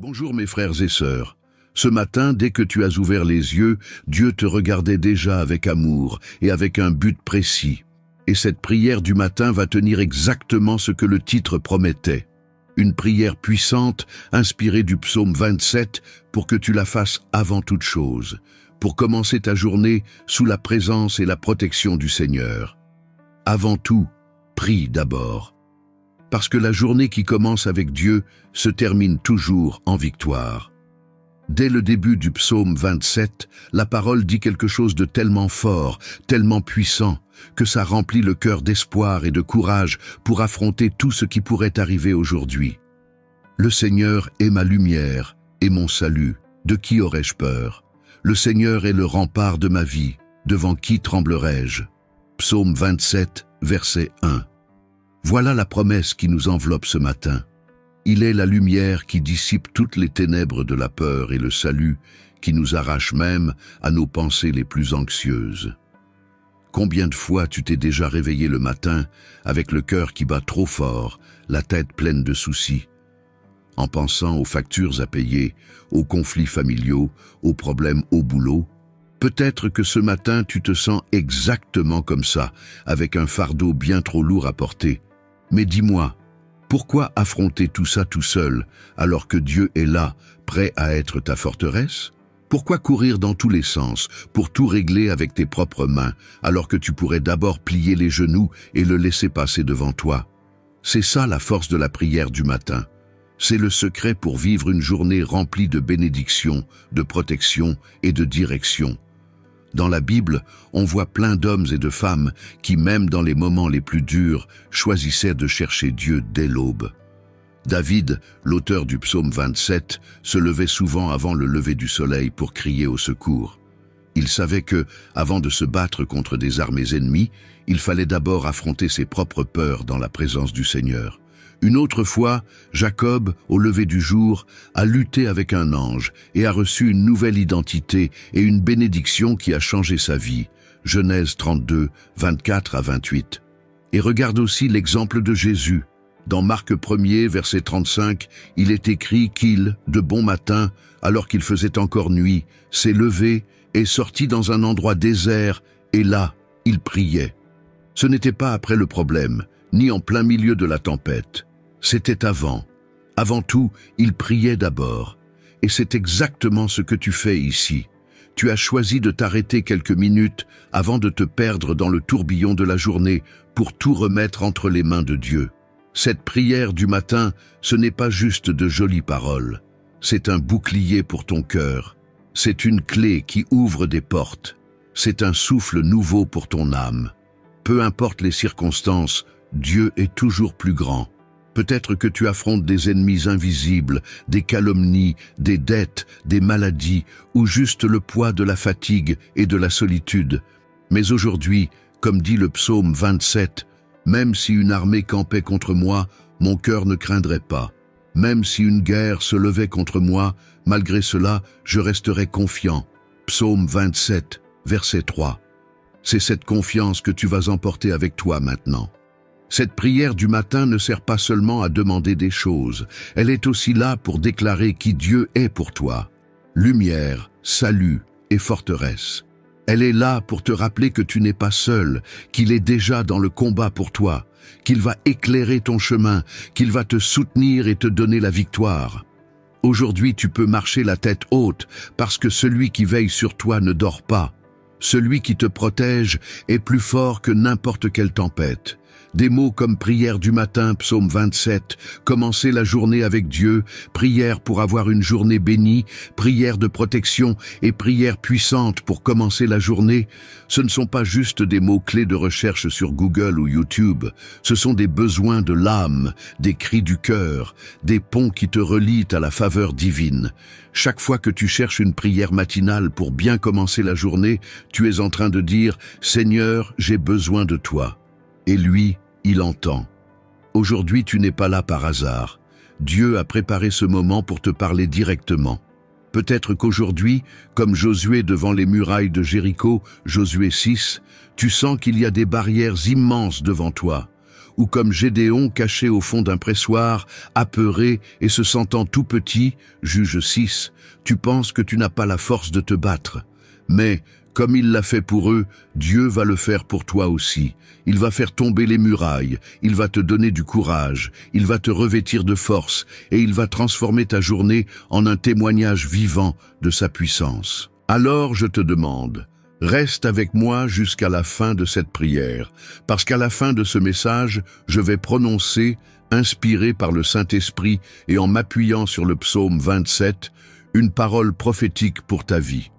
Bonjour mes frères et sœurs. Ce matin, dès que tu as ouvert les yeux, Dieu te regardait déjà avec amour et avec un but précis. Et cette prière du matin va tenir exactement ce que le titre promettait. Une prière puissante, inspirée du psaume 27, pour que tu la fasses avant toute chose, pour commencer ta journée sous la présence et la protection du Seigneur. Avant tout, prie d'abord. Parce que la journée qui commence avec Dieu se termine toujours en victoire. Dès le début du psaume 27, la parole dit quelque chose de tellement fort, tellement puissant, que ça remplit le cœur d'espoir et de courage pour affronter tout ce qui pourrait arriver aujourd'hui. Le Seigneur est ma lumière et mon salut. De qui aurais-je peur? Le Seigneur est le rempart de ma vie. Devant qui tremblerai-je? Psaume 27, verset 1. Voilà la promesse qui nous enveloppe ce matin. Il est la lumière qui dissipe toutes les ténèbres de la peur et le salut qui nous arrache même à nos pensées les plus anxieuses. Combien de fois tu t'es déjà réveillé le matin avec le cœur qui bat trop fort, la tête pleine de soucis, en pensant aux factures à payer, aux conflits familiaux, aux problèmes au boulot? Peut-être que ce matin tu te sens exactement comme ça, avec un fardeau bien trop lourd à porter. Mais dis-moi, pourquoi affronter tout ça tout seul, alors que Dieu est là, prêt à être ta forteresse? Pourquoi courir dans tous les sens, pour tout régler avec tes propres mains, alors que tu pourrais d'abord plier les genoux et le laisser passer devant toi? C'est ça la force de la prière du matin. C'est le secret pour vivre une journée remplie de bénédictions, de protection et de direction. Dans la Bible, on voit plein d'hommes et de femmes qui, même dans les moments les plus durs, choisissaient de chercher Dieu dès l'aube. David, l'auteur du psaume 27, se levait souvent avant le lever du soleil pour crier au secours. Il savait que, avant de se battre contre des armées ennemies, il fallait d'abord affronter ses propres peurs dans la présence du Seigneur. Une autre fois, Jacob, au lever du jour, a lutté avec un ange et a reçu une nouvelle identité et une bénédiction qui a changé sa vie. Genèse 32, 24 à 28. Et regarde aussi l'exemple de Jésus. Dans Marc 1er, verset 35, il est écrit qu'il, de bon matin, alors qu'il faisait encore nuit, s'est levé et sorti dans un endroit désert, et là, il priait. Ce n'était pas après le problème, ni en plein milieu de la tempête. C'était avant. Avant tout, il priait d'abord. Et c'est exactement ce que tu fais ici. Tu as choisi de t'arrêter quelques minutes avant de te perdre dans le tourbillon de la journée pour tout remettre entre les mains de Dieu. Cette prière du matin, ce n'est pas juste de jolies paroles. C'est un bouclier pour ton cœur. C'est une clé qui ouvre des portes. C'est un souffle nouveau pour ton âme. Peu importe les circonstances, Dieu est toujours plus grand. Peut-être que tu affrontes des ennemis invisibles, des calomnies, des dettes, des maladies, ou juste le poids de la fatigue et de la solitude. Mais aujourd'hui, comme dit le psaume 27, « Même si une armée campait contre moi, mon cœur ne craindrait pas. Même si une guerre se levait contre moi, malgré cela, je resterai confiant. » Psaume 27, verset 3. C'est cette confiance que tu vas emporter avec toi maintenant. Cette prière du matin ne sert pas seulement à demander des choses, elle est aussi là pour déclarer qui Dieu est pour toi. Lumière, salut et forteresse. Elle est là pour te rappeler que tu n'es pas seul, qu'il est déjà dans le combat pour toi, qu'il va éclairer ton chemin, qu'il va te soutenir et te donner la victoire. Aujourd'hui, tu peux marcher la tête haute parce que celui qui veille sur toi ne dort pas. Celui qui te protège est plus fort que n'importe quelle tempête. Des mots comme prière du matin, psaume 27, commencer la journée avec Dieu, prière pour avoir une journée bénie, prière de protection et prière puissante pour commencer la journée, ce ne sont pas juste des mots-clés de recherche sur Google ou YouTube, ce sont des besoins de l'âme, des cris du cœur, des ponts qui te relient à la faveur divine. Chaque fois que tu cherches une prière matinale pour bien commencer la journée, tu es en train de dire « Seigneur, j'ai besoin de toi ». Et lui, il entend. Aujourd'hui, tu n'es pas là par hasard. Dieu a préparé ce moment pour te parler directement. Peut-être qu'aujourd'hui, comme Josué devant les murailles de Jéricho, Josué 6, tu sens qu'il y a des barrières immenses devant toi. ou comme Gédéon caché au fond d'un pressoir, apeuré et se sentant tout petit, Juge 6, tu penses que tu n'as pas la force de te battre. Mais, comme il l'a fait pour eux, Dieu va le faire pour toi aussi. Il va faire tomber les murailles, il va te donner du courage, il va te revêtir de force et il va transformer ta journée en un témoignage vivant de sa puissance. Alors je te demande, reste avec moi jusqu'à la fin de cette prière, parce qu'à la fin de ce message, je vais prononcer, inspiré par le Saint-Esprit et en m'appuyant sur le psaume 27, une parole prophétique pour ta vie.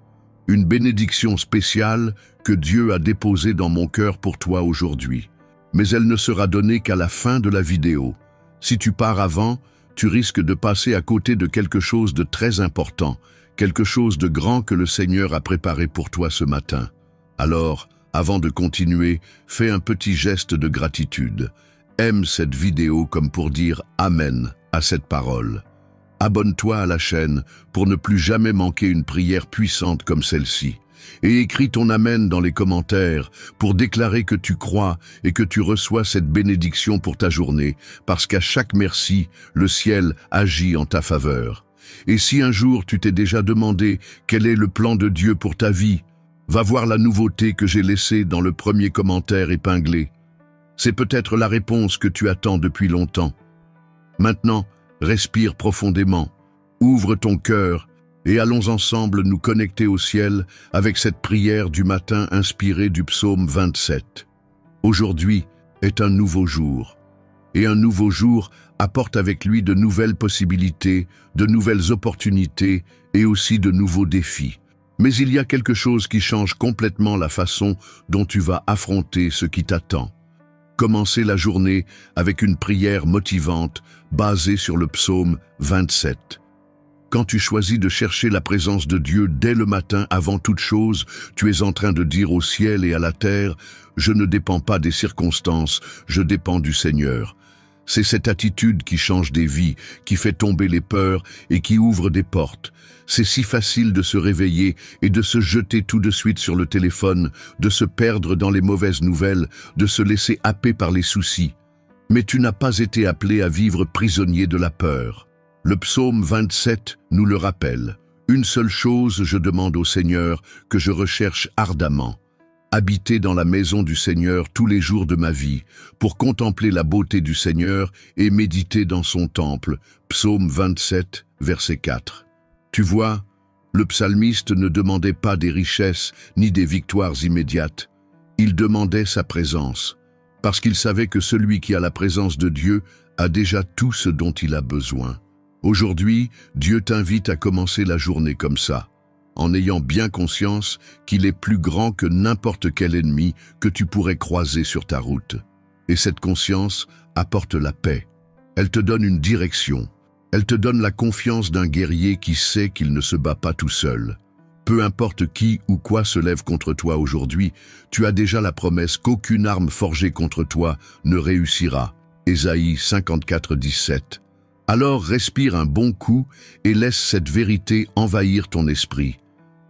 Une bénédiction spéciale que Dieu a déposée dans mon cœur pour toi aujourd'hui. Mais elle ne sera donnée qu'à la fin de la vidéo. Si tu pars avant, tu risques de passer à côté de quelque chose de très important, quelque chose de grand que le Seigneur a préparé pour toi ce matin. Alors, avant de continuer, fais un petit geste de gratitude. Aime cette vidéo comme pour dire Amen à cette parole. Abonne-toi à la chaîne pour ne plus jamais manquer une prière puissante comme celle-ci. Et écris ton Amen dans les commentaires pour déclarer que tu crois et que tu reçois cette bénédiction pour ta journée, parce qu'à chaque merci, le ciel agit en ta faveur. Et si un jour tu t'es déjà demandé quel est le plan de Dieu pour ta vie, va voir la nouveauté que j'ai laissée dans le premier commentaire épinglé. C'est peut-être la réponse que tu attends depuis longtemps. Maintenant, respire profondément, ouvre ton cœur et allons ensemble nous connecter au ciel avec cette prière du matin inspirée du psaume 27. Aujourd'hui est un nouveau jour, et un nouveau jour apporte avec lui de nouvelles possibilités, de nouvelles opportunités et aussi de nouveaux défis. Mais il y a quelque chose qui change complètement la façon dont tu vas affronter ce qui t'attend. Commencer la journée avec une prière motivante basée sur le psaume 27. Quand tu choisis de chercher la présence de Dieu dès le matin avant toute chose, tu es en train de dire au ciel et à la terre, « Je ne dépends pas des circonstances, je dépends du Seigneur ». C'est cette attitude qui change des vies, qui fait tomber les peurs et qui ouvre des portes. C'est si facile de se réveiller et de se jeter tout de suite sur le téléphone, de se perdre dans les mauvaises nouvelles, de se laisser happer par les soucis. Mais tu n'as pas été appelé à vivre prisonnier de la peur. Le psaume 27 nous le rappelle. Une seule chose je demande au Seigneur que je recherche ardemment. Habiter dans la maison du Seigneur tous les jours de ma vie, pour contempler la beauté du Seigneur et méditer dans son temple. Psaume 27, verset 4. Tu vois, le psalmiste ne demandait pas des richesses ni des victoires immédiates. Il demandait sa présence, parce qu'il savait que celui qui a la présence de Dieu a déjà tout ce dont il a besoin. Aujourd'hui, Dieu t'invite à commencer la journée comme ça, en ayant bien conscience qu'il est plus grand que n'importe quel ennemi que tu pourrais croiser sur ta route. Et cette conscience apporte la paix. Elle te donne une direction. Elle te donne la confiance d'un guerrier qui sait qu'il ne se bat pas tout seul. Peu importe qui ou quoi se lève contre toi aujourd'hui, tu as déjà la promesse qu'aucune arme forgée contre toi ne réussira. Ésaïe 54, 17. Alors respire un bon coup et laisse cette vérité envahir ton esprit.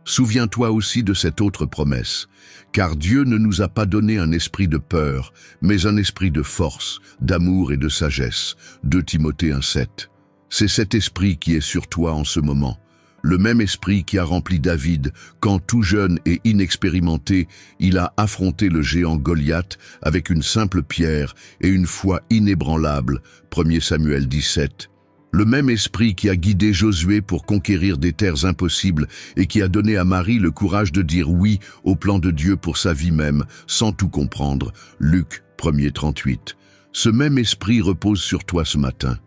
Souviens-toi aussi de cette autre promesse, car Dieu ne nous a pas donné un esprit de peur, mais un esprit de force, d'amour et de sagesse. 2 Timothée 1,7. C'est cet esprit qui est sur toi en ce moment, le même esprit qui a rempli David quand, tout jeune et inexpérimenté, il a affronté le géant Goliath avec une simple pierre et une foi inébranlable. 1 Samuel 17. Le même esprit qui a guidé Josué pour conquérir des terres impossibles et qui a donné à Marie le courage de dire oui au plan de Dieu pour sa vie même, sans tout comprendre. Luc 1er 38. Ce même esprit repose sur toi ce matin.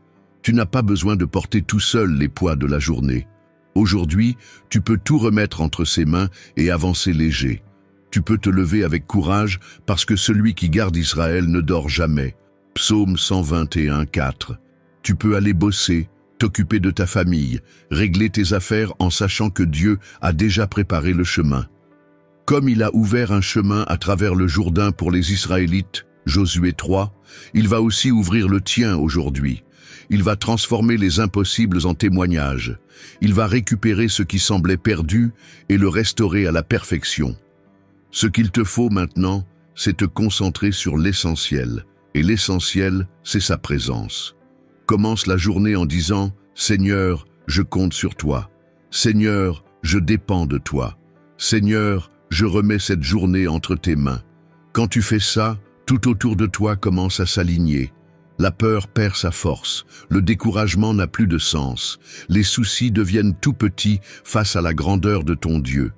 Tu n'as pas besoin de porter tout seul les poids de la journée. Aujourd'hui, tu peux tout remettre entre ses mains et avancer léger. Tu peux te lever avec courage parce que celui qui garde Israël ne dort jamais. Psaume 121, 4. Tu peux aller bosser, t'occuper de ta famille, régler tes affaires en sachant que Dieu a déjà préparé le chemin. Comme il a ouvert un chemin à travers le Jourdain pour les Israélites, Josué 3, il va aussi ouvrir le tien aujourd'hui. Il va transformer les impossibles en témoignages. Il va récupérer ce qui semblait perdu et le restaurer à la perfection. Ce qu'il te faut maintenant, c'est te concentrer sur l'essentiel. Et l'essentiel, c'est sa présence. Commence la journée en disant « Seigneur, je compte sur toi. Seigneur, je dépends de toi. Seigneur, je remets cette journée entre tes mains. » Quand tu fais ça, tout autour de toi commence à s'aligner. La peur perd sa force, le découragement n'a plus de sens, les soucis deviennent tout petits face à la grandeur de ton Dieu.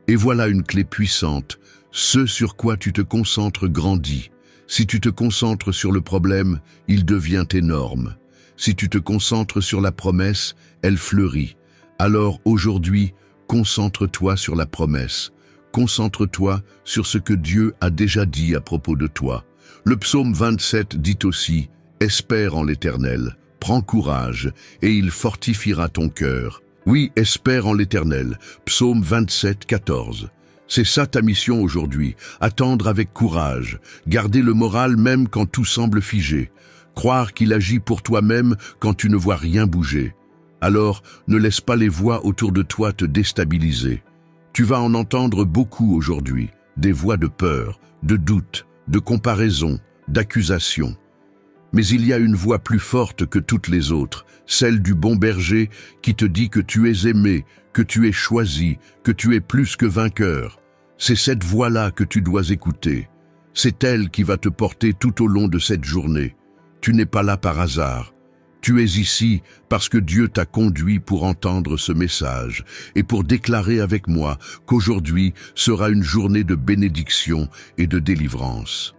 Et voilà une clé puissante, ce sur quoi tu te concentres grandit. Si tu te concentres sur le problème, il devient énorme. Si tu te concentres sur la promesse, elle fleurit. Alors aujourd'hui, concentre-toi sur la promesse. Concentre-toi sur ce que Dieu a déjà dit à propos de toi. Le psaume 27 dit aussi « Espère en l'Éternel, prends courage, et il fortifiera ton cœur. » Oui, espère en l'Éternel. Psaume 27, 14. C'est ça ta mission aujourd'hui, attendre avec courage, garder le moral même quand tout semble figé, croire qu'il agit pour toi-même quand tu ne vois rien bouger. Alors, ne laisse pas les voix autour de toi te déstabiliser. Tu vas en entendre beaucoup aujourd'hui, des voix de peur, de doute, de comparaison, d'accusation. Mais il y a une voix plus forte que toutes les autres, celle du bon berger qui te dit que tu es aimé, que tu es choisi, que tu es plus que vainqueur. C'est cette voix-là que tu dois écouter. C'est elle qui va te porter tout au long de cette journée. Tu n'es pas là par hasard. Tu es ici parce que Dieu t'a conduit pour entendre ce message et pour déclarer avec moi qu'aujourd'hui sera une journée de bénédiction et de délivrance.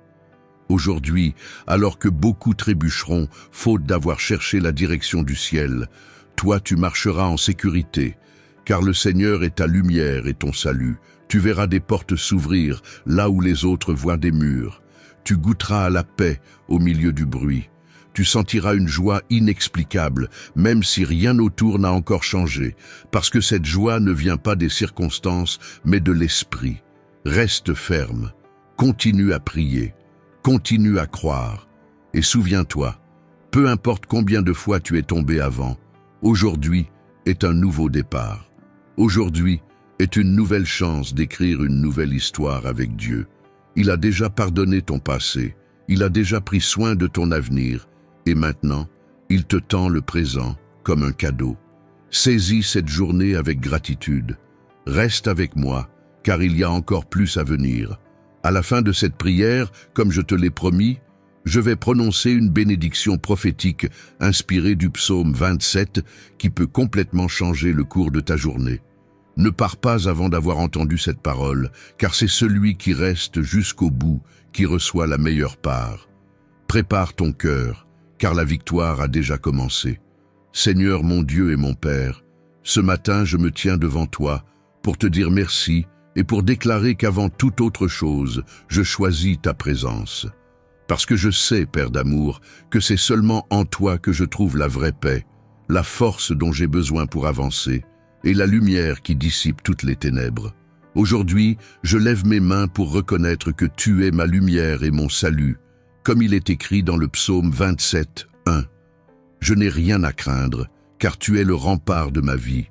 Aujourd'hui, alors que beaucoup trébucheront, faute d'avoir cherché la direction du ciel, toi tu marcheras en sécurité, car le Seigneur est ta lumière et ton salut. Tu verras des portes s'ouvrir là où les autres voient des murs. Tu goûteras à la paix au milieu du bruit. Tu sentiras une joie inexplicable, même si rien autour n'a encore changé, parce que cette joie ne vient pas des circonstances, mais de l'esprit. Reste ferme, continue à prier, continue à croire. Et souviens-toi, peu importe combien de fois tu es tombé avant, aujourd'hui est un nouveau départ. Aujourd'hui est une nouvelle chance d'écrire une nouvelle histoire avec Dieu. Il a déjà pardonné ton passé, il a déjà pris soin de ton avenir, et maintenant, il te tend le présent comme un cadeau. Saisis cette journée avec gratitude. Reste avec moi, car il y a encore plus à venir. À la fin de cette prière, comme je te l'ai promis, je vais prononcer une bénédiction prophétique inspirée du psaume 27 qui peut complètement changer le cours de ta journée. Ne pars pas avant d'avoir entendu cette parole, car c'est celui qui reste jusqu'au bout qui reçoit la meilleure part. Prépare ton cœur, car la victoire a déjà commencé. Seigneur mon Dieu et mon Père, ce matin je me tiens devant toi pour te dire merci et pour déclarer qu'avant toute autre chose, je choisis ta présence. Parce que je sais, Père d'amour, que c'est seulement en toi que je trouve la vraie paix, la force dont j'ai besoin pour avancer, et la lumière qui dissipe toutes les ténèbres. Aujourd'hui, je lève mes mains pour reconnaître que tu es ma lumière et mon salut, comme il est écrit dans le psaume 27, 1. Je n'ai rien à craindre, car tu es le rempart de ma vie.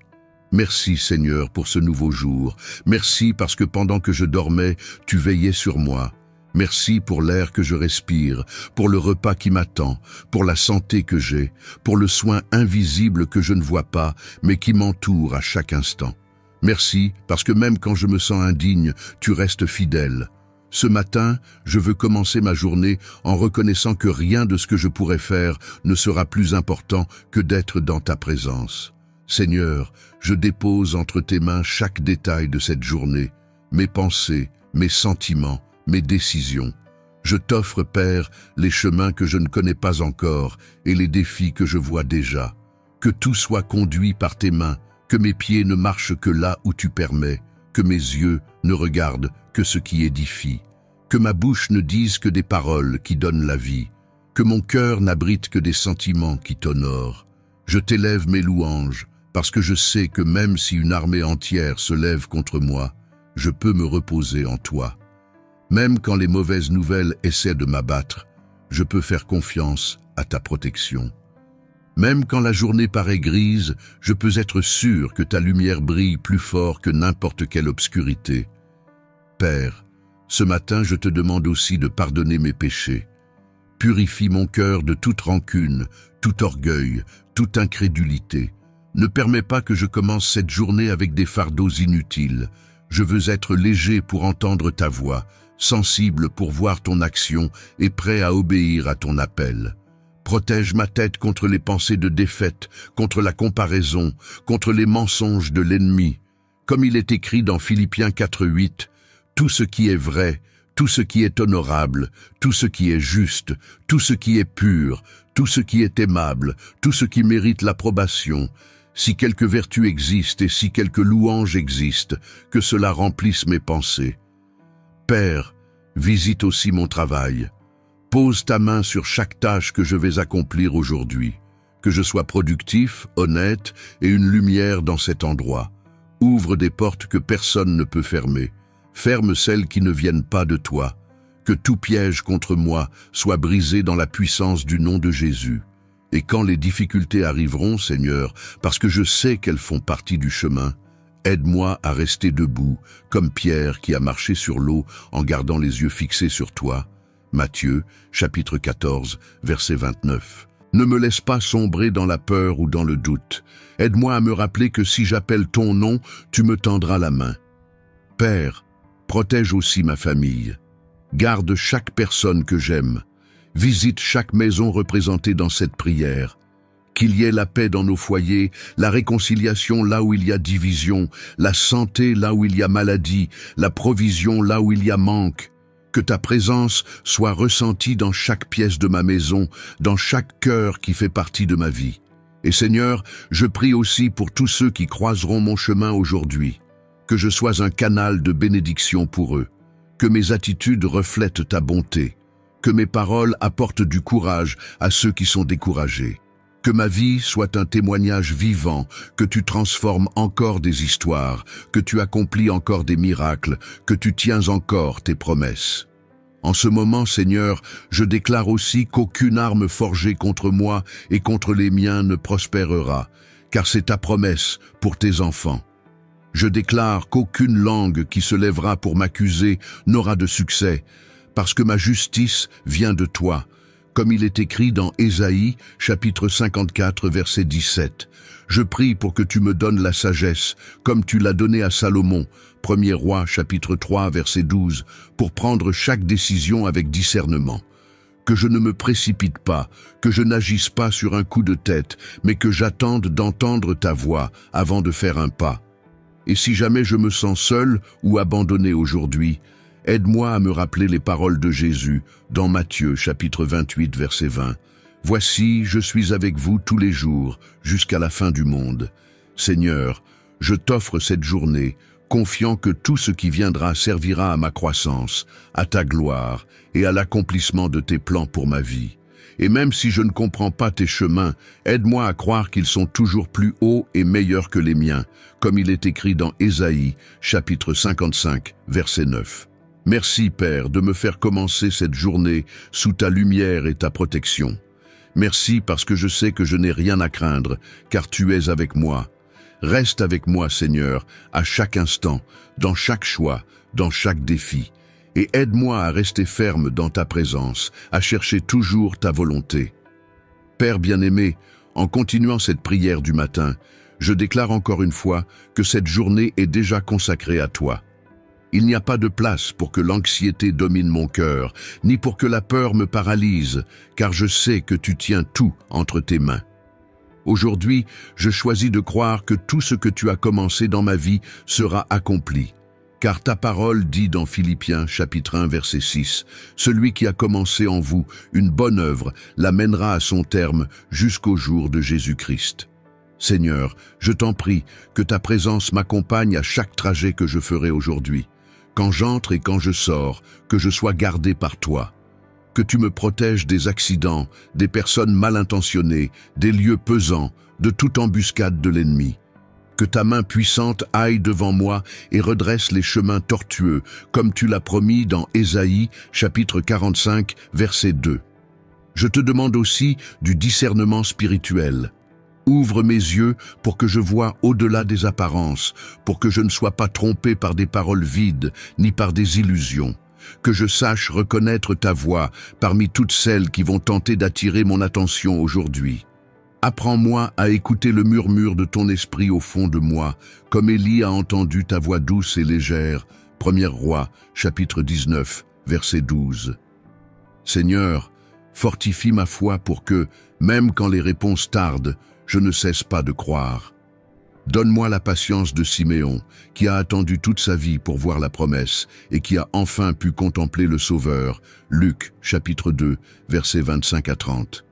Merci Seigneur pour ce nouveau jour. Merci parce que pendant que je dormais, tu veillais sur moi. Merci pour l'air que je respire, pour le repas qui m'attend, pour la santé que j'ai, pour le soin invisible que je ne vois pas, mais qui m'entoure à chaque instant. Merci parce que même quand je me sens indigne, tu restes fidèle. Ce matin, je veux commencer ma journée en reconnaissant que rien de ce que je pourrais faire ne sera plus important que d'être dans ta présence. Seigneur, je dépose entre tes mains chaque détail de cette journée, mes pensées, mes sentiments, mes décisions. Je t'offre, Père, les chemins que je ne connais pas encore et les défis que je vois déjà. Que tout soit conduit par tes mains, que mes pieds ne marchent que là où tu permets, que mes yeux ne regardent que ce qui édifie, que ma bouche ne dise que des paroles qui donnent la vie, que mon cœur n'abrite que des sentiments qui t'honorent. Je t'élève mes louanges, parce que je sais que même si une armée entière se lève contre moi, je peux me reposer en toi. Même quand les mauvaises nouvelles essaient de m'abattre, je peux faire confiance à ta protection. Même quand la journée paraît grise, je peux être sûr que ta lumière brille plus fort que n'importe quelle obscurité. Père, ce matin je te demande aussi de pardonner mes péchés. Purifie mon cœur de toute rancune, tout orgueil, toute incrédulité. Ne permets pas que je commence cette journée avec des fardeaux inutiles. Je veux être léger pour entendre ta voix, sensible pour voir ton action et prêt à obéir à ton appel. Protège ma tête contre les pensées de défaite, contre la comparaison, contre les mensonges de l'ennemi. Comme il est écrit dans Philippiens 4:8, « Tout ce qui est vrai, tout ce qui est honorable, tout ce qui est juste, tout ce qui est pur, tout ce qui est aimable, tout ce qui mérite l'approbation, si quelque vertu existe et si quelque louange existe, que cela remplisse mes pensées. Père, visite aussi mon travail. Pose ta main sur chaque tâche que je vais accomplir aujourd'hui, que je sois productif, honnête et une lumière dans cet endroit. Ouvre des portes que personne ne peut fermer. Ferme celles qui ne viennent pas de toi. Que tout piège contre moi soit brisé dans la puissance du nom de Jésus. Et quand les difficultés arriveront, Seigneur, parce que je sais qu'elles font partie du chemin, aide-moi à rester debout, comme Pierre qui a marché sur l'eau en gardant les yeux fixés sur toi. Matthieu, chapitre 14, verset 29. Ne me laisse pas sombrer dans la peur ou dans le doute. Aide-moi à me rappeler que si j'appelle ton nom, tu me tendras la main. Père, protège aussi ma famille. Garde chaque personne que j'aime. Visite chaque maison représentée dans cette prière. Qu'il y ait la paix dans nos foyers, la réconciliation là où il y a division, la santé là où il y a maladie, la provision là où il y a manque. Que ta présence soit ressentie dans chaque pièce de ma maison, dans chaque cœur qui fait partie de ma vie. Et Seigneur, je prie aussi pour tous ceux qui croiseront mon chemin aujourd'hui. Que je sois un canal de bénédiction pour eux. Que mes attitudes reflètent ta bonté. Que mes paroles apportent du courage à ceux qui sont découragés. Que ma vie soit un témoignage vivant, que tu transformes encore des histoires, que tu accomplis encore des miracles, que tu tiens encore tes promesses. En ce moment, Seigneur, je déclare aussi qu'aucune arme forgée contre moi et contre les miens ne prospérera, car c'est ta promesse pour tes enfants. Je déclare qu'aucune langue qui se lèvera pour m'accuser n'aura de succès, parce que ma justice vient de toi, comme il est écrit dans Ésaïe, chapitre 54, verset 17. Je prie pour que tu me donnes la sagesse, comme tu l'as donnée à Salomon, 1er Roi, chapitre 3, verset 12, pour prendre chaque décision avec discernement. Que je ne me précipite pas, que je n'agisse pas sur un coup de tête, mais que j'attende d'entendre ta voix avant de faire un pas. Et si jamais je me sens seul ou abandonné aujourd'hui, aide-moi à me rappeler les paroles de Jésus dans Matthieu chapitre 28 verset 20. « Voici, je suis avec vous tous les jours jusqu'à la fin du monde. Seigneur, je t'offre cette journée, confiant que tout ce qui viendra servira à ma croissance, à ta gloire et à l'accomplissement de tes plans pour ma vie. Et même si je ne comprends pas tes chemins, aide-moi à croire qu'ils sont toujours plus hauts et meilleurs que les miens, comme il est écrit dans Ésaïe, chapitre 55, verset 9. Merci, Père, de me faire commencer cette journée sous ta lumière et ta protection. Merci parce que je sais que je n'ai rien à craindre, car tu es avec moi. Reste avec moi, Seigneur, à chaque instant, dans chaque choix, dans chaque défi. Et aide-moi à rester ferme dans ta présence, à chercher toujours ta volonté. Père bien-aimé, en continuant cette prière du matin, je déclare encore une fois que cette journée est déjà consacrée à toi. Il n'y a pas de place pour que l'anxiété domine mon cœur, ni pour que la peur me paralyse, car je sais que tu tiens tout entre tes mains. Aujourd'hui, je choisis de croire que tout ce que tu as commencé dans ma vie sera accompli. Car ta parole dit dans Philippiens chapitre 1 verset 6, « Celui qui a commencé en vous une bonne œuvre l'amènera à son terme jusqu'au jour de Jésus-Christ. » Seigneur, je t'en prie que ta présence m'accompagne à chaque trajet que je ferai aujourd'hui. Quand j'entre et quand je sors, que je sois gardé par toi. Que tu me protèges des accidents, des personnes mal intentionnées, des lieux pesants, de toute embuscade de l'ennemi. Que ta main puissante aille devant moi et redresse les chemins tortueux, comme tu l'as promis dans Ésaïe, chapitre 45, verset 2. Je te demande aussi du discernement spirituel. Ouvre mes yeux pour que je voie au-delà des apparences, pour que je ne sois pas trompé par des paroles vides, ni par des illusions. que je sache reconnaître ta voix parmi toutes celles qui vont tenter d'attirer mon attention aujourd'hui. Apprends-moi à écouter le murmure de ton esprit au fond de moi, comme Élie a entendu ta voix douce et légère. 1er Roi, chapitre 19, verset 12. Seigneur, fortifie ma foi pour que, même quand les réponses tardent, je ne cesse pas de croire. Donne-moi la patience de Siméon, qui a attendu toute sa vie pour voir la promesse et qui a enfin pu contempler le Sauveur. Luc, chapitre 2, versets 25 à 30.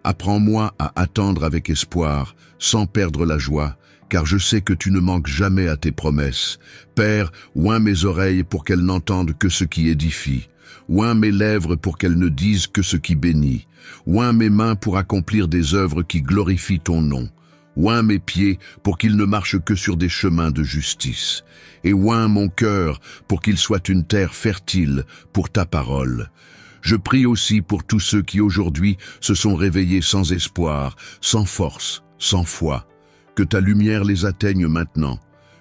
Apprends-moi à attendre avec espoir, sans perdre la joie, car je sais que tu ne manques jamais à tes promesses. Père, oins mes oreilles pour qu'elles n'entendent que ce qui édifie. Oins mes lèvres pour qu'elles ne disent que ce qui bénit. Oins mes mains pour accomplir des œuvres qui glorifient ton nom. Oins mes pieds pour qu'ils ne marchent que sur des chemins de justice. Et oins mon cœur pour qu'il soit une terre fertile pour ta parole. Je prie aussi pour tous ceux qui aujourd'hui se sont réveillés sans espoir, sans force, sans foi. Que ta lumière les atteigne maintenant,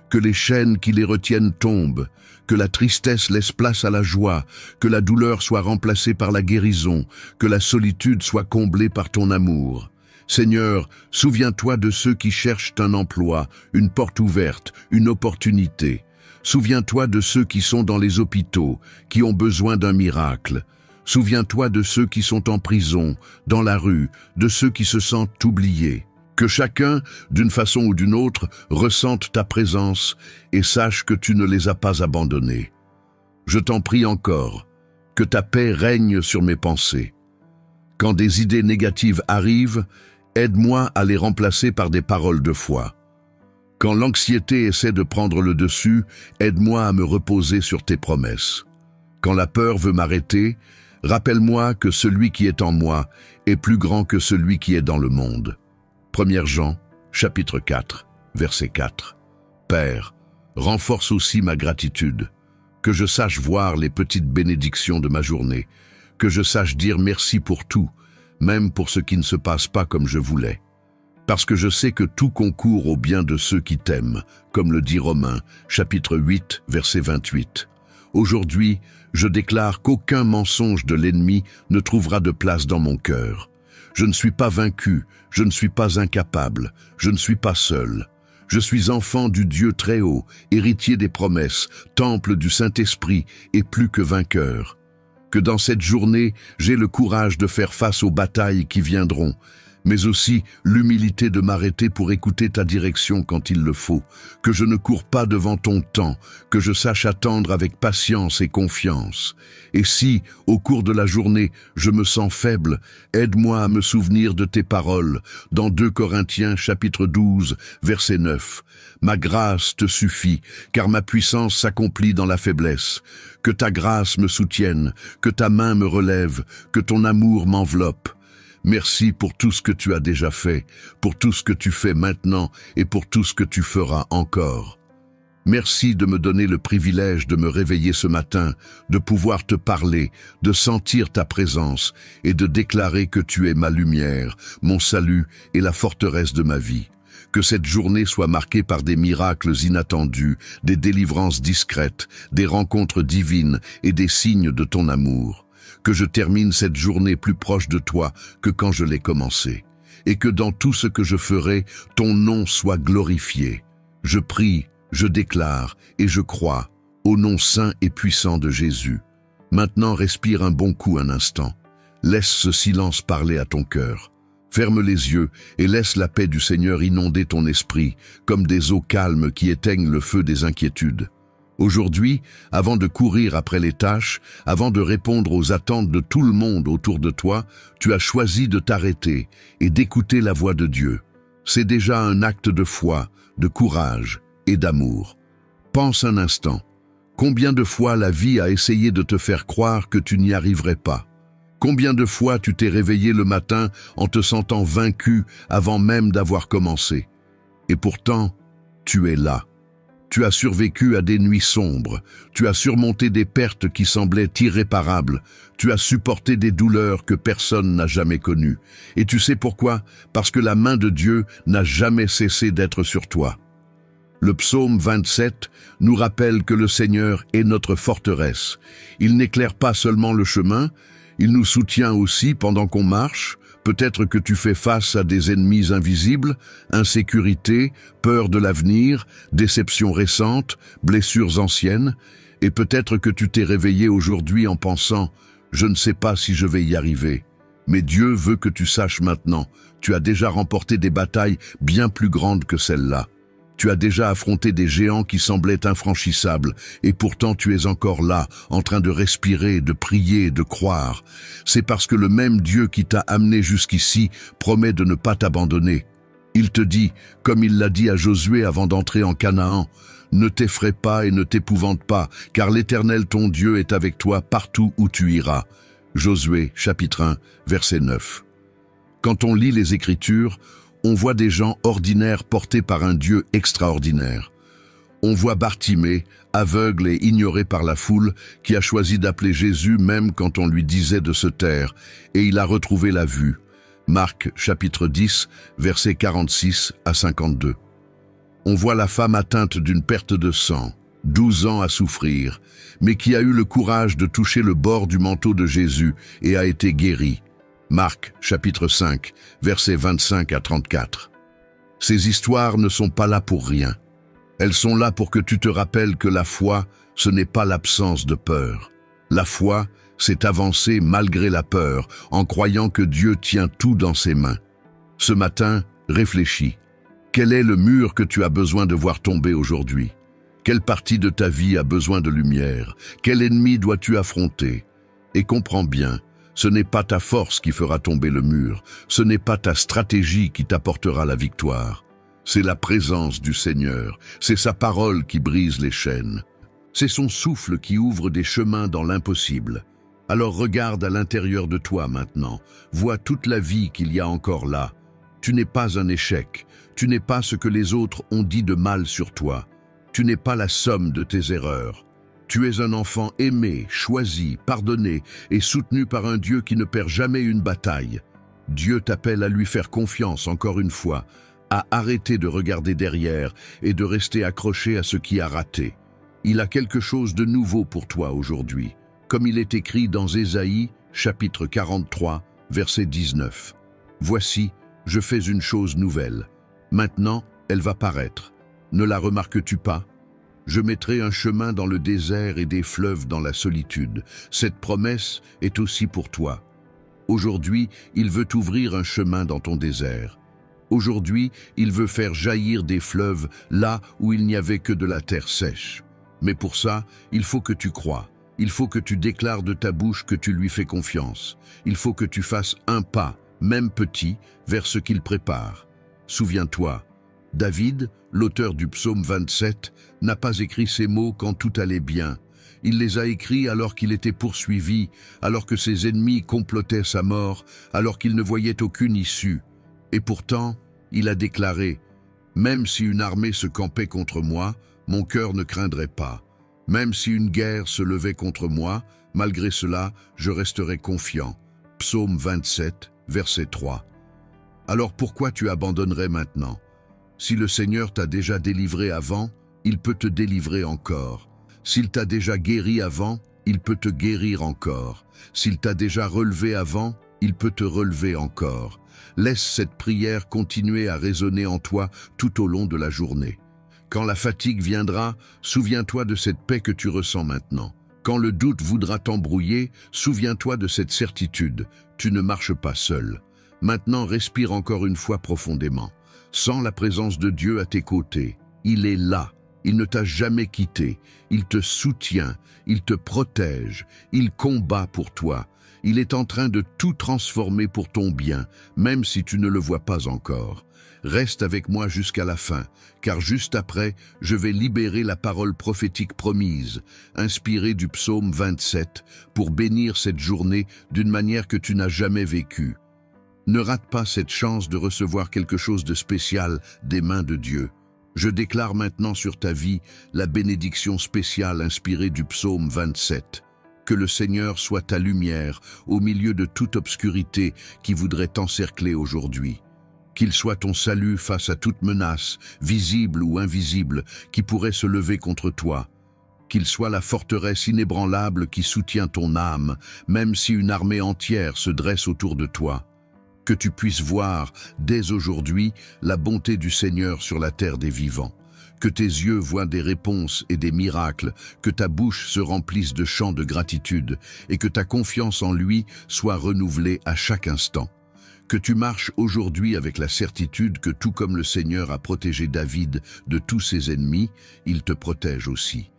que les chaînes qui les retiennent tombent, que la tristesse laisse place à la joie, que la douleur soit remplacée par la guérison, que la solitude soit comblée par ton amour. Seigneur, souviens-toi de ceux qui cherchent un emploi, une porte ouverte, une opportunité. Souviens-toi de ceux qui sont dans les hôpitaux, qui ont besoin d'un miracle. Souviens-toi de ceux qui sont en prison, dans la rue, de ceux qui se sentent oubliés. Que chacun, d'une façon ou d'une autre, ressente ta présence et sache que tu ne les as pas abandonnés. Je t'en prie encore, que ta paix règne sur mes pensées. Quand des idées négatives arrivent, aide-moi à les remplacer par des paroles de foi. Quand l'anxiété essaie de prendre le dessus, aide-moi à me reposer sur tes promesses. Quand la peur veut m'arrêter, rappelle-moi que celui qui est en moi est plus grand que celui qui est dans le monde. 1er Jean, chapitre 4, verset 4. Père, renforce aussi ma gratitude, que je sache voir les petites bénédictions de ma journée, que je sache dire merci pour tout, même pour ce qui ne se passe pas comme je voulais. Parce que je sais que tout concourt au bien de ceux qui t'aiment, comme le dit Romains, chapitre 8, verset 28. Aujourd'hui, je déclare qu'aucun mensonge de l'ennemi ne trouvera de place dans mon cœur. Je ne suis pas vaincu, je ne suis pas incapable, je ne suis pas seul. Je suis enfant du Dieu très haut, héritier des promesses, temple du Saint-Esprit et plus que vainqueur. Que dans cette journée, j'ai le courage de faire face aux batailles qui viendront, mais aussi l'humilité de m'arrêter pour écouter ta direction quand il le faut, que je ne cours pas devant ton temps, que je sache attendre avec patience et confiance. Et si, au cours de la journée, je me sens faible, aide-moi à me souvenir de tes paroles, dans 2 Corinthiens chapitre 12, verset 9. Ma grâce te suffit, car ma puissance s'accomplit dans la faiblesse. Que ta grâce me soutienne, que ta main me relève, que ton amour m'enveloppe. Merci pour tout ce que tu as déjà fait, pour tout ce que tu fais maintenant et pour tout ce que tu feras encore. Merci de me donner le privilège de me réveiller ce matin, de pouvoir te parler, de sentir ta présence et de déclarer que tu es ma lumière, mon salut et la forteresse de ma vie. Que cette journée soit marquée par des miracles inattendus, des délivrances discrètes, des rencontres divines et des signes de ton amour. Que je termine cette journée plus proche de toi que quand je l'ai commencée, et que dans tout ce que je ferai, ton nom soit glorifié. Je prie, je déclare et je crois, au nom saint et puissant de Jésus. Maintenant respire un bon coup un instant. Laisse ce silence parler à ton cœur. Ferme les yeux et laisse la paix du Seigneur inonder ton esprit, comme des eaux calmes qui éteignent le feu des inquiétudes. Aujourd'hui, avant de courir après les tâches, avant de répondre aux attentes de tout le monde autour de toi, tu as choisi de t'arrêter et d'écouter la voix de Dieu. C'est déjà un acte de foi, de courage et d'amour. Pense un instant. Combien de fois la vie a essayé de te faire croire que tu n'y arriverais pas? Combien de fois tu t'es réveillé le matin en te sentant vaincu avant même d'avoir commencé? Et pourtant, tu es là. Tu as survécu à des nuits sombres, tu as surmonté des pertes qui semblaient irréparables, tu as supporté des douleurs que personne n'a jamais connues. Et tu sais pourquoi? Parce que la main de Dieu n'a jamais cessé d'être sur toi. Le psaume 27 nous rappelle que le Seigneur est notre forteresse. Il n'éclaire pas seulement le chemin, il nous soutient aussi pendant qu'on marche. Peut-être que tu fais face à des ennemis invisibles, insécurité, peur de l'avenir, déceptions récentes, blessures anciennes, et peut-être que tu t'es réveillé aujourd'hui en pensant « Je ne sais pas si je vais y arriver ». Mais Dieu veut que tu saches maintenant, tu as déjà remporté des batailles bien plus grandes que celle-là. Tu as déjà affronté des géants qui semblaient infranchissables, et pourtant tu es encore là, en train de respirer, de prier, de croire. C'est parce que le même Dieu qui t'a amené jusqu'ici promet de ne pas t'abandonner. Il te dit, comme il l'a dit à Josué avant d'entrer en Canaan, « Ne t'effraie pas et ne t'épouvante pas, car l'Éternel ton Dieu est avec toi partout où tu iras. » Josué, chapitre 1, verset 9. Quand on lit les Écritures, on voit des gens ordinaires portés par un Dieu extraordinaire. On voit Bartimée, aveugle et ignoré par la foule, qui a choisi d'appeler Jésus même quand on lui disait de se taire, et il a retrouvé la vue. Marc, chapitre 10, versets 46 à 52. On voit la femme atteinte d'une perte de sang, 12 ans à souffrir, mais qui a eu le courage de toucher le bord du manteau de Jésus et a été guérie. Marc, chapitre 5, versets 25 à 34. Ces histoires ne sont pas là pour rien. Elles sont là pour que tu te rappelles que la foi, ce n'est pas l'absence de peur. La foi, c'est avancer malgré la peur, en croyant que Dieu tient tout dans ses mains. Ce matin, réfléchis. Quel est le mur que tu as besoin de voir tomber aujourd'hui? Quelle partie de ta vie a besoin de lumière? Quel ennemi dois-tu affronter? Et comprends bien, ce n'est pas ta force qui fera tomber le mur, ce n'est pas ta stratégie qui t'apportera la victoire. C'est la présence du Seigneur, c'est sa parole qui brise les chaînes. C'est son souffle qui ouvre des chemins dans l'impossible. Alors regarde à l'intérieur de toi maintenant, vois toute la vie qu'il y a encore là. Tu n'es pas un échec, tu n'es pas ce que les autres ont dit de mal sur toi. Tu n'es pas la somme de tes erreurs. Tu es un enfant aimé, choisi, pardonné et soutenu par un Dieu qui ne perd jamais une bataille. Dieu t'appelle à lui faire confiance encore une fois, à arrêter de regarder derrière et de rester accroché à ce qui a raté. Il a quelque chose de nouveau pour toi aujourd'hui, comme il est écrit dans Ésaïe, chapitre 43, verset 19. « Voici, je fais une chose nouvelle. Maintenant, elle va paraître. Ne la remarques-tu pas ? Je mettrai un chemin dans le désert et des fleuves dans la solitude. Cette promesse est aussi pour toi. Aujourd'hui, il veut t'ouvrir un chemin dans ton désert. Aujourd'hui, il veut faire jaillir des fleuves là où il n'y avait que de la terre sèche. Mais pour ça, il faut que tu crois. Il faut que tu déclares de ta bouche que tu lui fais confiance. Il faut que tu fasses un pas, même petit, vers ce qu'il prépare. Souviens-toi, David, l'auteur du psaume 27, n'a pas écrit ces mots quand tout allait bien. Il les a écrits alors qu'il était poursuivi, alors que ses ennemis complotaient sa mort, alors qu'il ne voyait aucune issue. Et pourtant, il a déclaré « Même si une armée se campait contre moi, mon cœur ne craindrait pas. Même si une guerre se levait contre moi, malgré cela, je resterai confiant. » Psaume 27, verset 3. Alors pourquoi tu abandonnerais maintenant? Si le Seigneur t'a déjà délivré avant, il peut te délivrer encore. S'il t'a déjà guéri avant, il peut te guérir encore. S'il t'a déjà relevé avant, il peut te relever encore. Laisse cette prière continuer à résonner en toi tout au long de la journée. Quand la fatigue viendra, souviens-toi de cette paix que tu ressens maintenant. Quand le doute voudra t'embrouiller, souviens-toi de cette certitude. Tu ne marches pas seul. Maintenant, respire encore une fois profondément. Sens la présence de Dieu à tes côtés. Il est là. Il ne t'a jamais quitté. Il te soutient. Il te protège. Il combat pour toi. Il est en train de tout transformer pour ton bien, même si tu ne le vois pas encore. Reste avec moi jusqu'à la fin, car juste après, je vais libérer la parole prophétique promise, inspirée du psaume 27, pour bénir cette journée d'une manière que tu n'as jamais vécue. Ne rate pas cette chance de recevoir quelque chose de spécial des mains de Dieu. Je déclare maintenant sur ta vie la bénédiction spéciale inspirée du psaume 27. Que le Seigneur soit ta lumière au milieu de toute obscurité qui voudrait t'encercler aujourd'hui. qu'il soit ton salut face à toute menace, visible ou invisible, qui pourrait se lever contre toi. Qu'il soit la forteresse inébranlable qui soutient ton âme, même si une armée entière se dresse autour de toi. Que tu puisses voir, dès aujourd'hui, la bonté du Seigneur sur la terre des vivants. Que tes yeux voient des réponses et des miracles, que ta bouche se remplisse de chants de gratitude, et que ta confiance en lui soit renouvelée à chaque instant. Que tu marches aujourd'hui avec la certitude que tout comme le Seigneur a protégé David de tous ses ennemis, il te protège aussi.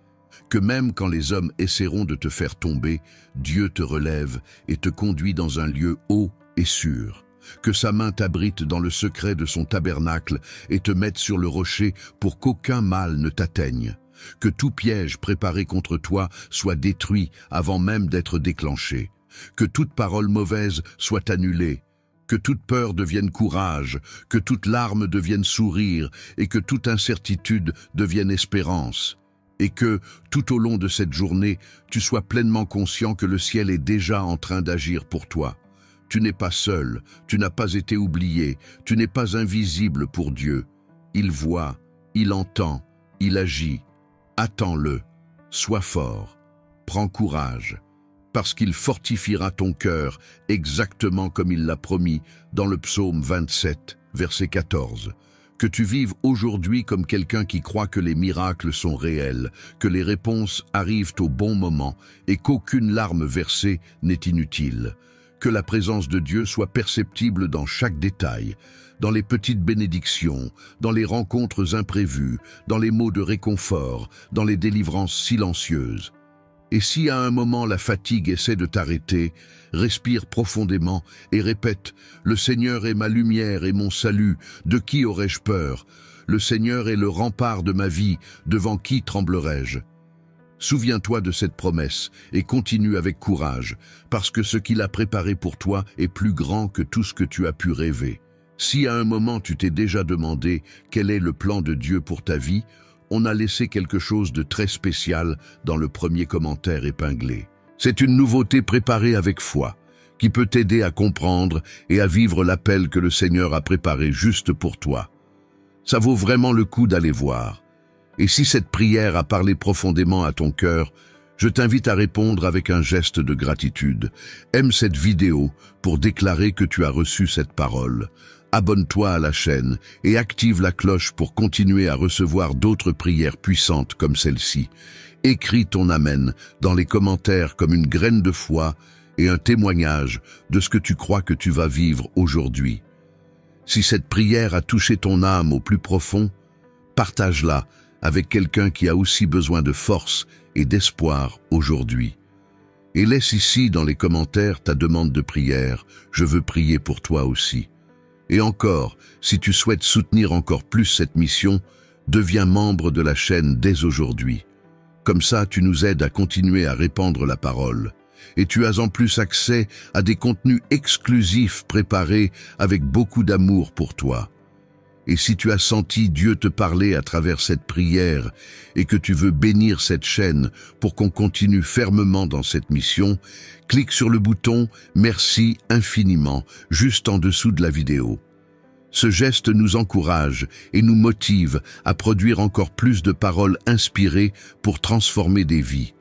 Que même quand les hommes essaieront de te faire tomber, Dieu te relève et te conduit dans un lieu haut et sûr. Que sa main t'abrite dans le secret de son tabernacle et te mette sur le rocher pour qu'aucun mal ne t'atteigne. Que tout piège préparé contre toi soit détruit avant même d'être déclenché. Que toute parole mauvaise soit annulée. Que toute peur devienne courage, que toute larme devienne sourire et que toute incertitude devienne espérance. Et que, tout au long de cette journée, tu sois pleinement conscient que le ciel est déjà en train d'agir pour toi. Tu n'es pas seul, tu n'as pas été oublié, tu n'es pas invisible pour Dieu. Il voit, il entend, il agit. Attends-le, sois fort, prends courage. Parce qu'il fortifiera ton cœur, exactement comme il l'a promis dans le psaume 27, verset 14. Que tu vives aujourd'hui comme quelqu'un qui croit que les miracles sont réels, que les réponses arrivent au bon moment et qu'aucune larme versée n'est inutile. Que la présence de Dieu soit perceptible dans chaque détail, dans les petites bénédictions, dans les rencontres imprévues, dans les mots de réconfort, dans les délivrances silencieuses. Et si à un moment la fatigue essaie de t'arrêter, respire profondément et répète « Le Seigneur est ma lumière et mon salut, de qui aurais-je peur? Le Seigneur est le rempart de ma vie, devant qui tremblerai-je » Souviens-toi de cette promesse et continue avec courage, parce que ce qu'il a préparé pour toi est plus grand que tout ce que tu as pu rêver. Si à un moment tu t'es déjà demandé quel est le plan de Dieu pour ta vie, on a laissé quelque chose de très spécial dans le premier commentaire épinglé. C'est une nouveauté préparée avec foi, qui peut t'aider à comprendre et à vivre l'appel que le Seigneur a préparé juste pour toi. Ça vaut vraiment le coup d'aller voir. Et si cette prière a parlé profondément à ton cœur, je t'invite à répondre avec un geste de gratitude. Aime cette vidéo pour déclarer que tu as reçu cette parole. Abonne-toi à la chaîne et active la cloche pour continuer à recevoir d'autres prières puissantes comme celle-ci. Écris ton Amen dans les commentaires comme une graine de foi et un témoignage de ce que tu crois que tu vas vivre aujourd'hui. Si cette prière a touché ton âme au plus profond, partage-la avec quelqu'un qui a aussi besoin de force et d'espoir aujourd'hui. Et laisse ici dans les commentaires ta demande de prière. Je veux prier pour toi aussi. Et encore, si tu souhaites soutenir encore plus cette mission, deviens membre de la chaîne dès aujourd'hui. Comme ça, tu nous aides à continuer à répandre la parole. Et tu as en plus accès à des contenus exclusifs préparés avec beaucoup d'amour pour toi. Et si tu as senti Dieu te parler à travers cette prière et que tu veux bénir cette chaîne pour qu'on continue fermement dans cette mission, clique sur le bouton « Merci infiniment » juste en dessous de la vidéo. Ce geste nous encourage et nous motive à produire encore plus de paroles inspirées pour transformer des vies.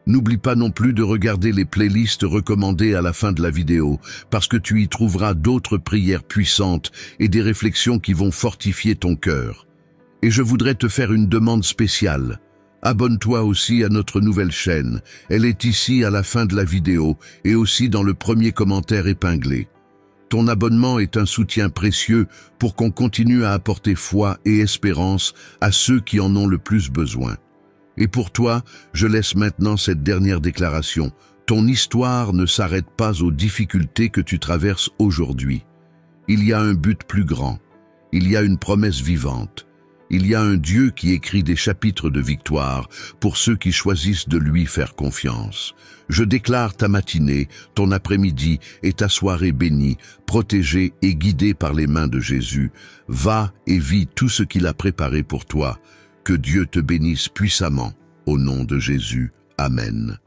N'oublie pas non plus de regarder les playlists recommandées à la fin de la vidéo, parce que tu y trouveras d'autres prières puissantes et des réflexions qui vont fortifier ton cœur. Et je voudrais te faire une demande spéciale. Abonne-toi aussi à notre nouvelle chaîne. Elle est ici à la fin de la vidéo et aussi dans le premier commentaire épinglé. Ton abonnement est un soutien précieux pour qu'on continue à apporter foi et espérance à ceux qui en ont le plus besoin. Et pour toi, je laisse maintenant cette dernière déclaration. Ton histoire ne s'arrête pas aux difficultés que tu traverses aujourd'hui. Il y a un but plus grand. Il y a une promesse vivante. Il y a un Dieu qui écrit des chapitres de victoire pour ceux qui choisissent de lui faire confiance. Je déclare ta matinée, ton après-midi et ta soirée bénie, protégée et guidée par les mains de Jésus. Va et vis tout ce qu'il a préparé pour toi. Que Dieu te bénisse puissamment. Au nom de Jésus. Amen.